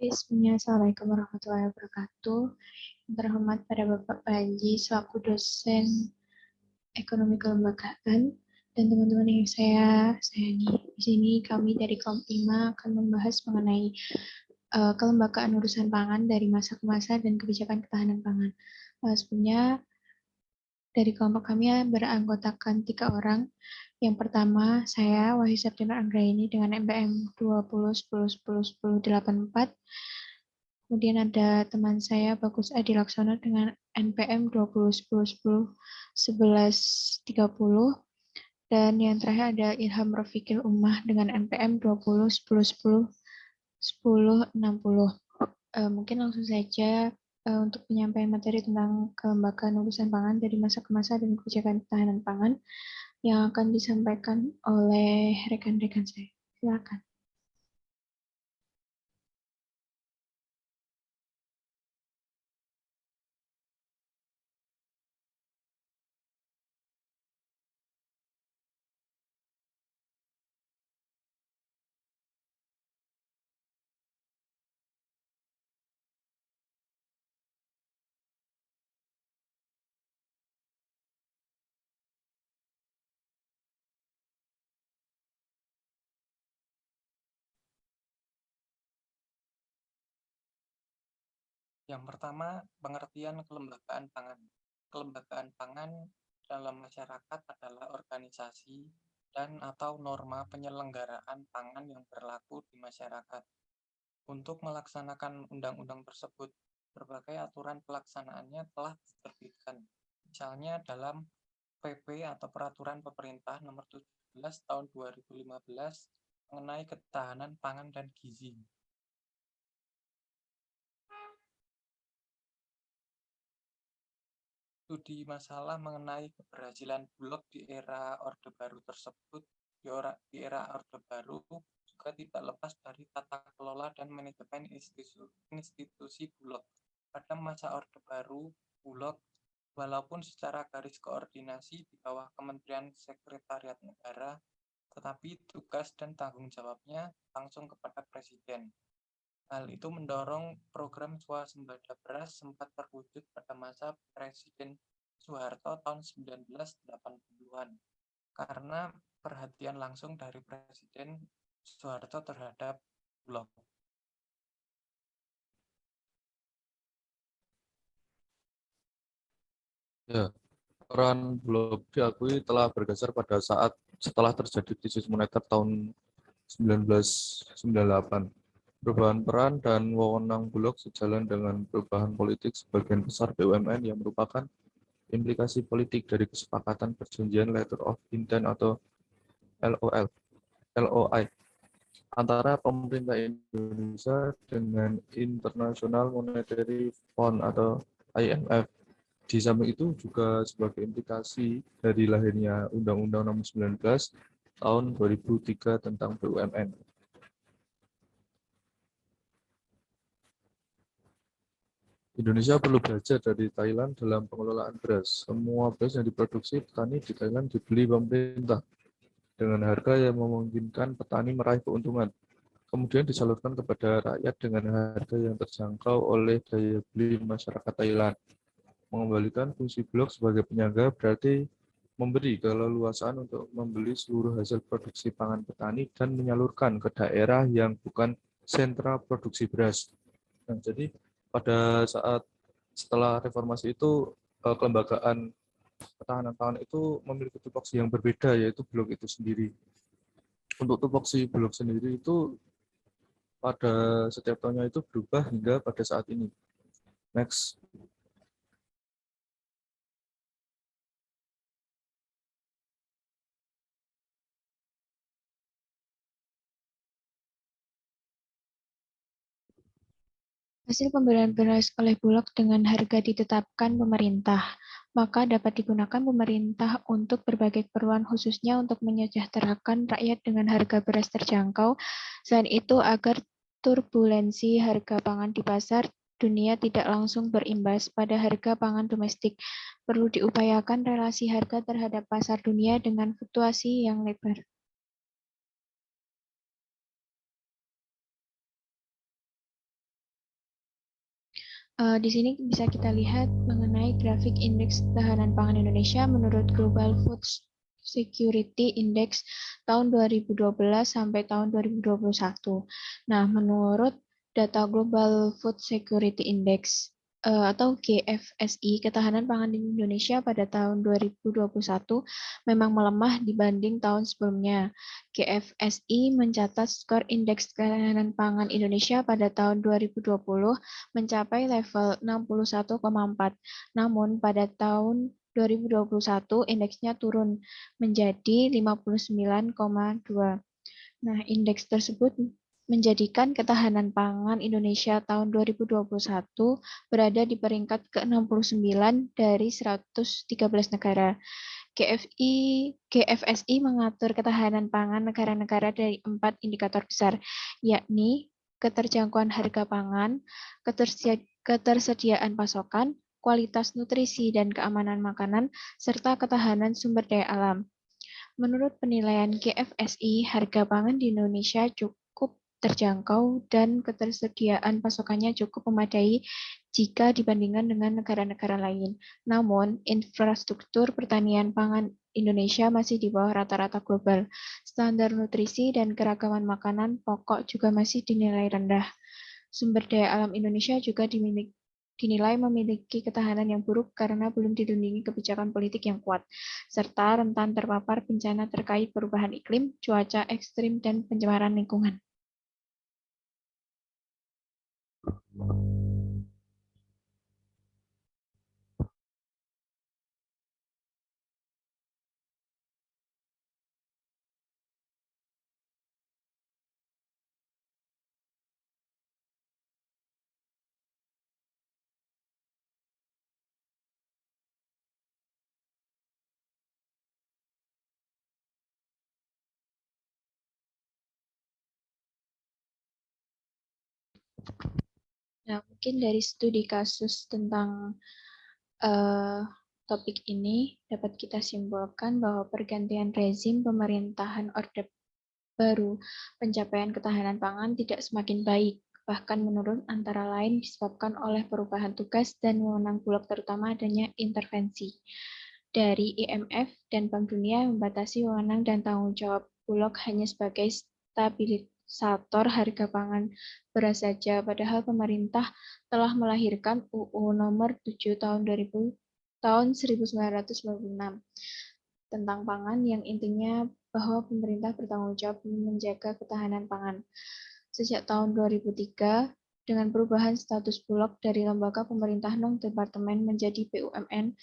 Bismillah, Assalamualaikum warahmatullahi wabarakatuh. Yang terhormat pada Bapak Panji selaku dosen ekonomi kelembagaan dan teman-teman yang saya sayangi. Di sini kami dari kelompok 5 akan membahas mengenai kelembagaan urusan pangan dari masa ke masa dan kebijakan ketahanan pangan. Sebelumnya dari kelompok kami beranggotakan 3 orang. Yang pertama, saya Wahyu September Anggraini dengan NPM 2010101084. Kemudian ada teman saya Bagus Adi Laksono dengan NPM 2010101130. Dan yang terakhir ada Ilham Rafiqil Ummah dengan NPM 2010101060. Mungkin langsung saja untuk penyampaian materi tentang kelembagaan urusan pangan dari masa ke masa dan kebijakan ketahanan pangan yang akan disampaikan oleh rekan-rekan saya. Silakan. Yang pertama, pengertian kelembagaan pangan. Kelembagaan pangan dalam masyarakat adalah organisasi dan/atau norma penyelenggaraan pangan yang berlaku di masyarakat. Untuk melaksanakan undang-undang tersebut, berbagai aturan pelaksanaannya telah diterbitkan. Misalnya dalam PP atau Peraturan Pemerintah Nomor 17 Tahun 2015 mengenai ketahanan pangan dan gizi. Studi masalah mengenai keberhasilan Bulog di era Orde Baru tersebut, di era Orde Baru juga tidak lepas dari tata kelola dan manajemen institusi Bulog. Pada masa Orde Baru, Bulog, walaupun secara garis koordinasi di bawah Kementerian Sekretariat Negara, tetapi tugas dan tanggung jawabnya langsung kepada Presiden. Hal itu mendorong program swasembada beras sempat terwujud pada masa Presiden Soeharto tahun 1980-an karena perhatian langsung dari Presiden Soeharto terhadap Bulog. Ya, peran Bulog diakui telah bergeser pada saat setelah terjadi krisis moneter tahun 1998. Perubahan peran dan wewenang Bulog sejalan dengan perubahan politik sebagian besar BUMN yang merupakan implikasi politik dari kesepakatan perjanjian Letter of Intent atau LOI antara pemerintah Indonesia dengan International Monetary Fund atau IMF. Di samping itu juga sebagai implikasi dari lahirnya Undang-Undang Nomor 19 tahun 2003 tentang BUMN. Indonesia perlu belajar dari Thailand dalam pengelolaan beras. Semua beras yang diproduksi petani di Thailand dibeli pemerintah dengan harga yang memungkinkan petani meraih keuntungan. Kemudian disalurkan kepada rakyat dengan harga yang terjangkau oleh daya beli masyarakat Thailand. Mengembalikan fungsi Bulog sebagai penyangga berarti memberi keleluasaan untuk membeli seluruh hasil produksi pangan petani dan menyalurkan ke daerah yang bukan sentra produksi beras. Nah, jadi pada saat setelah reformasi itu kelembagaan ketahanan pangan itu memiliki tupoksi yang berbeda, yaitu Bulog itu sendiri. Untuk tupoksi Bulog sendiri itu pada setiap tahunnya itu berubah hingga pada saat ini. Next. Hasil pembelian beras oleh Bulog dengan harga ditetapkan pemerintah, maka dapat digunakan pemerintah untuk berbagai keperluan khususnya untuk menyejahterakan rakyat dengan harga beras terjangkau. Selain itu, agar turbulensi harga pangan di pasar dunia tidak langsung berimbas pada harga pangan domestik, perlu diupayakan relasi harga terhadap pasar dunia dengan fluktuasi yang lebar. Di sini bisa kita lihat mengenai grafik indeks ketahanan pangan Indonesia menurut Global Food Security Index tahun 2012 sampai tahun 2021. Nah, menurut data Global Food Security Index atau GFSI, ketahanan pangan di Indonesia pada tahun 2021 memang melemah dibanding tahun sebelumnya. GFSI mencatat skor indeks ketahanan pangan Indonesia pada tahun 2020 mencapai level 61,4. Namun pada tahun 2021 indeksnya turun menjadi 59,2. Nah, indeks tersebut menjadikan ketahanan pangan Indonesia tahun 2021 berada di peringkat ke-69 dari 113 negara. GFSI mengatur ketahanan pangan negara-negara dari 4 indikator besar, yakni keterjangkauan harga pangan, ketersediaan pasokan, kualitas nutrisi dan keamanan makanan, serta ketahanan sumber daya alam. Menurut penilaian GFSI, harga pangan di Indonesia cukup terjangkau dan ketersediaan pasokannya cukup memadai jika dibandingkan dengan negara-negara lain. Namun, infrastruktur pertanian pangan Indonesia masih di bawah rata-rata global. Standar nutrisi dan keragaman makanan pokok juga masih dinilai rendah. Sumber daya alam Indonesia juga dinilai memiliki ketahanan yang buruk karena belum dilindungi kebijakan politik yang kuat, serta rentan terpapar bencana terkait perubahan iklim, cuaca ekstrim, dan pencemaran lingkungan. Nah, mungkin dari studi kasus tentang topik ini dapat kita simpulkan bahwa pergantian rezim pemerintahan Orde Baru, pencapaian ketahanan pangan tidak semakin baik, bahkan menurun antara lain disebabkan oleh perubahan tugas dan wewenang Bulog terutama adanya intervensi dari IMF dan Bank Dunia membatasi wewenang dan tanggung jawab Bulog hanya sebagai stabilisator harga pangan beras saja, padahal pemerintah telah melahirkan UU Nomor 7 tahun 1996 tentang pangan yang intinya bahwa pemerintah bertanggung jawab menjaga ketahanan pangan. Sejak tahun 2003, dengan perubahan status Bulog dari lembaga pemerintah non-departemen menjadi BUMN,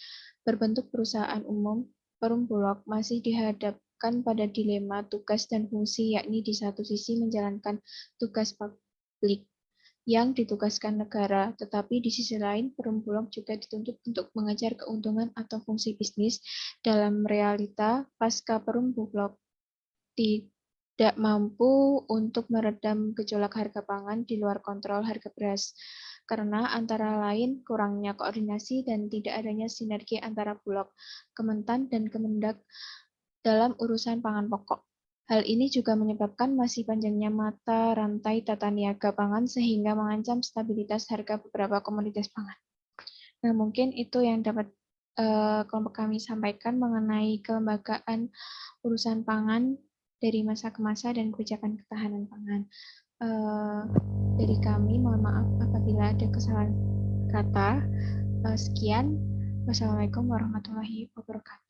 berbentuk perusahaan umum, Perum Bulog masih dihadapkan pada dilema tugas dan fungsi, yakni di satu sisi menjalankan tugas publik yang ditugaskan negara, tetapi di sisi lain Perum Bulog juga dituntut untuk mengejar keuntungan atau fungsi bisnis. Dalam realita, pasca Perum Bulog tidak mampu untuk meredam gejolak harga pangan di luar kontrol harga beras, karena antara lain kurangnya koordinasi dan tidak adanya sinergi antara Bulog, Kementan, dan Kemendak dalam urusan pangan pokok. Hal ini juga menyebabkan masih panjangnya mata rantai tata niaga pangan sehingga mengancam stabilitas harga beberapa komoditas pangan. Nah, mungkin itu yang dapat kelompok kami sampaikan mengenai kelembagaan urusan pangan dari masa ke masa dan kebijakan ketahanan pangan. Dari kami, mohon maaf apabila ada kesalahan kata. Sekian. Wassalamualaikum warahmatullahi wabarakatuh.